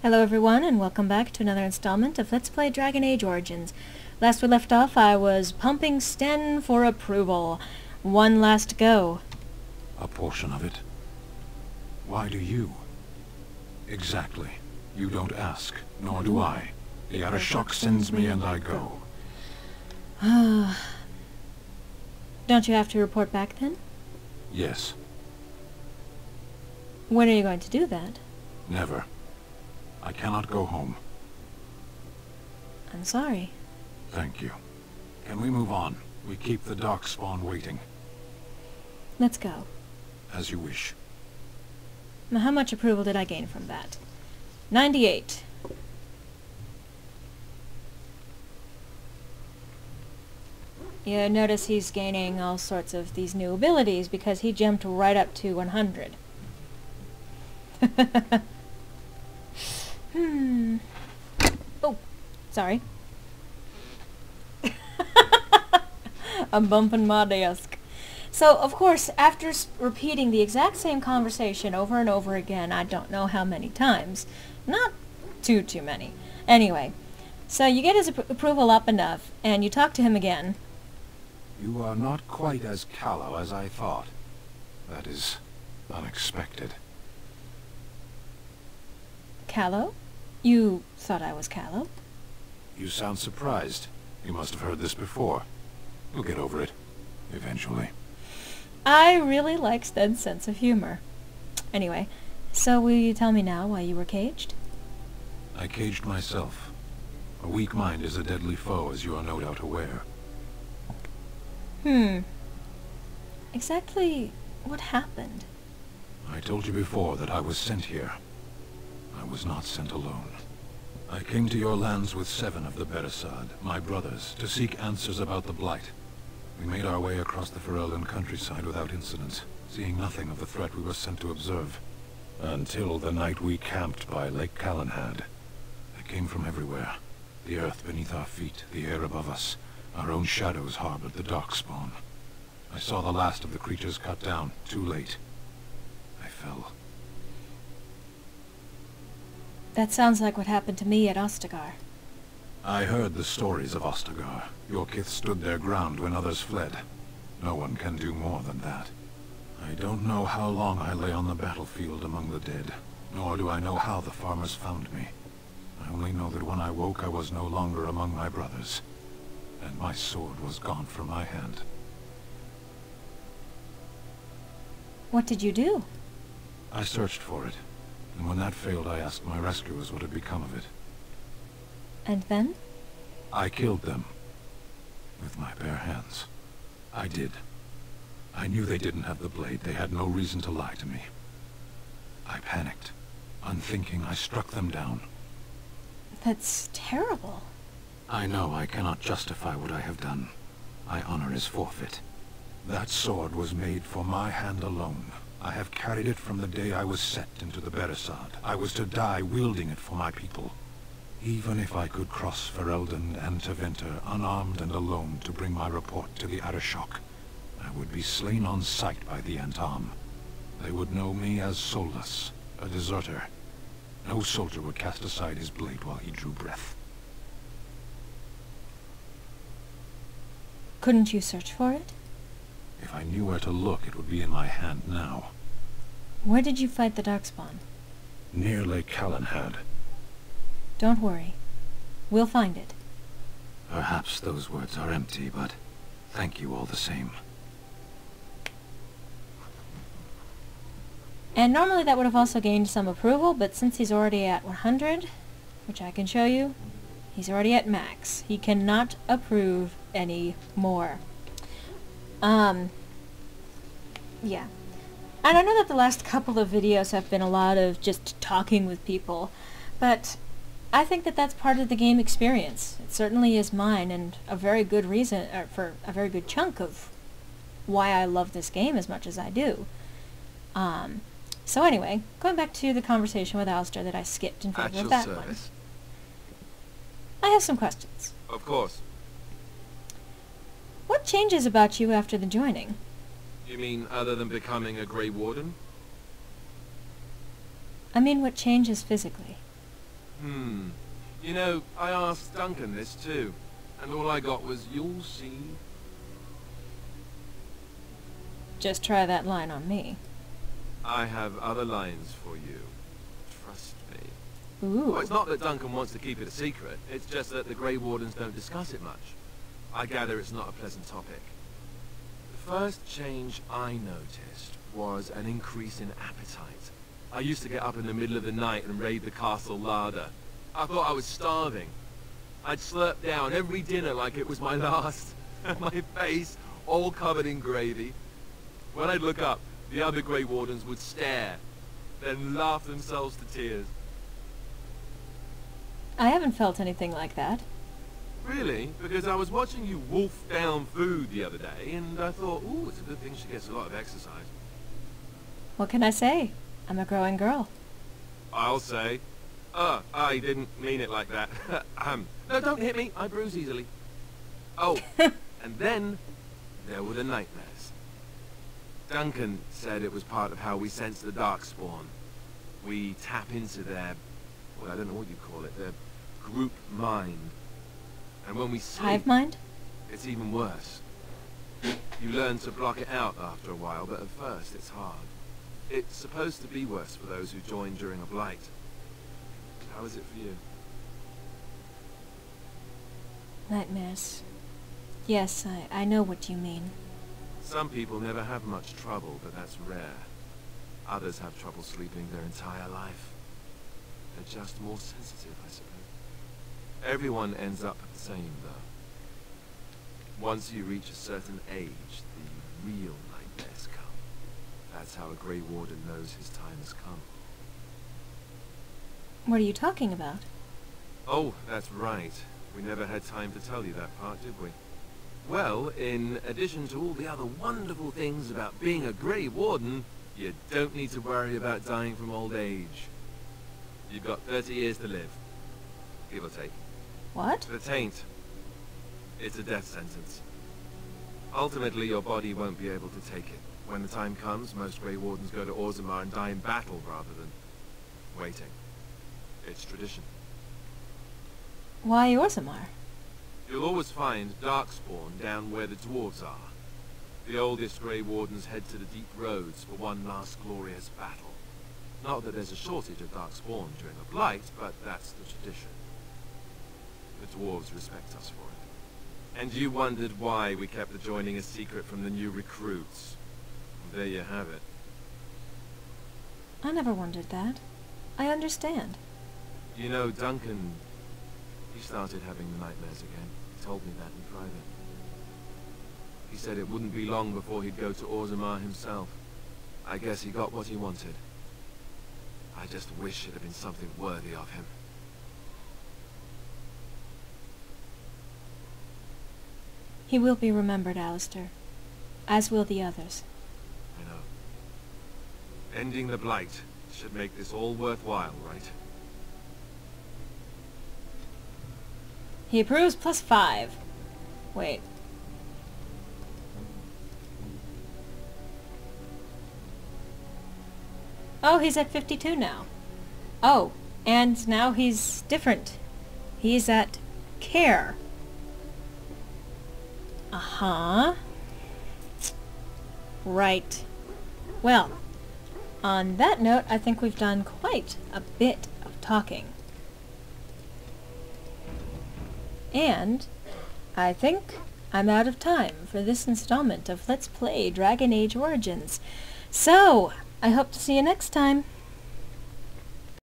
Hello everyone, and welcome back to another installment of Let's Play Dragon Age Origins. Last we left off, I was pumping Sten for approval. One last go. A portion of it. Why do you? Exactly. You don't ask, nor do I. The Arishok sends me and I go. Don't you have to report back then? Yes. When are you going to do that? Never. I cannot go home. I'm sorry. Thank you. Can we move on? We keep the darkspawn waiting. Let's go. As you wish. Now, how much approval did I gain from that? 98. You notice he's gaining all sorts of these new abilities because he jumped right up to 100. Oh, sorry. I'm bumping my desk. So, of course, after repeating the exact same conversation over and over again, I don't know how many times. Not too many. Anyway, so you get his approval up enough, and you talk to him again. You are not quite as callow as I thought. That is unexpected. Callow? You thought I was callow? You sound surprised. You must have heard this before. You'll get over it. Eventually. I really like Sten's sense of humor. Anyway, so will you tell me now why you were caged? I caged myself. A weak mind is a deadly foe, as you are no doubt aware. Exactly what happened? I told you before that I was sent here. I was not sent alone. I came to your lands with 7 of the Beresaad, my brothers, to seek answers about the Blight. We made our way across the Fairland countryside without incident, seeing nothing of the threat we were sent to observe. Until the night we camped by Lake Calenhad. They came from everywhere. The earth beneath our feet, the air above us. Our own shadows harbored the darkspawn. I saw the last of the creatures cut down, too late. I fell. That sounds like what happened to me at Ostagar. I heard the stories of Ostagar. Your kith stood their ground when others fled. No one can do more than that. I don't know how long I lay on the battlefield among the dead, nor do I know how the farmers found me. I only know that when I woke I was no longer among my brothers, and my sword was gone from my hand. What did you do? I searched for it, and when that failed I asked my rescuers what had become of it. And then? I killed them. With my bare hands. I did. I knew they didn't have the blade. They had no reason to lie to me. I panicked. Unthinking, I struck them down. That's terrible. I know I cannot justify what I have done. My honor is forfeit. That sword was made for my hand alone. I have carried it from the day I was set into the Beresaad. I was to die wielding it for my people. Even if I could cross Ferelden and Tevinter unarmed and alone to bring my report to the Arishok, I would be slain on sight by the Antam. They would know me as soulless, a deserter. No soldier would cast aside his blade while he drew breath. Couldn't you search for it? If I knew where to look, it would be in my hand now. Where did you fight the Darkspawn? Near Lake Calenhad. Don't worry. We'll find it. Perhaps those words are empty, but thank you all the same. And normally that would have also gained some approval, but since he's already at 100, which I can show you, he's already at max. He cannot approve any more. Yeah. And I know that the last couple of videos have been a lot of just talking with people, but I think that that's part of the game experience. It certainly is mine, and a very good reason, or for a very good chunk of why I love this game as much as I do. So anyway, going back to the conversation with Alistair that I skipped in favor of that one. I have some questions. Of course. What changes about you after the joining? You mean other than becoming a Grey Warden? I mean, what changes physically? You know, I asked Duncan this too, and all I got was, "You'll see." Just try that line on me. I have other lines for you. Trust me. Ooh. Well, it's not that Duncan wants to keep it a secret, it's just that the Grey Wardens don't discuss it much. I gather it's not a pleasant topic. The first change I noticed was an increase in appetite. I used to get up in the middle of the night and raid the castle larder. I thought I was starving. I'd slurp down every dinner like it was my last, and my face all covered in gravy. When I'd look up, the other Grey Wardens would stare, then laugh themselves to tears. I haven't felt anything like that. Really? Because I was watching you wolf down food the other day, and I thought, ooh, it's a good thing she gets a lot of exercise. What can I say? I'm a growing girl. I'll say. I didn't mean it like that. No, don't hit me. I bruise easily. Oh, and then there were the nightmares. Duncan said it was part of how we sense the Darkspawn. We tap into their, well, I don't know what you call it, their group mind. And when we sleep, Hive mind? it's even worse. You learn to block it out after a while, but at first it's hard. It's supposed to be worse for those who join during a blight. How is it for you? Nightmares. Yes, I know what you mean. Some people never have much trouble, but that's rare. Others have trouble sleeping their entire life. They're just more sensitive, I suppose. Everyone ends up the same, though. Once you reach a certain age, the real nightmares come. That's how a Grey Warden knows his time has come. What are you talking about? Oh, that's right. We never had time to tell you that part, did we? Well, in addition to all the other wonderful things about being a Grey Warden, you don't need to worry about dying from old age. You've got 30 years to live, give or take. What? The taint. It's a death sentence. Ultimately, your body won't be able to take it. When the time comes, most Grey Wardens go to Orzammar and die in battle rather than waiting. It's tradition. Why Orzammar? You'll always find Darkspawn down where the dwarves are. The oldest Grey Wardens head to the deep roads for one last glorious battle. Not that there's a shortage of Darkspawn during a blight, but that's the tradition. The dwarves respect us for it. And you wondered why we kept the joining a secret from the new recruits. There you have it. I never wondered that. I understand. You know, Duncan, he started having the nightmares again. He told me that in private. He said it wouldn't be long before he'd go to Orzammar himself. I guess he got what he wanted. I just wish it had been something worthy of him. He will be remembered, Alistair. As will the others. I know. Ending the blight should make this all worthwhile, right? He approves +5. Wait. Oh, he's at 52 now. Oh, and now he's different. He's at care. Uh-huh. Right. Well, on that note, I think we've done quite a bit of talking. And I think I'm out of time for this installment of Let's Play Dragon Age Origins. So, I hope to see you next time.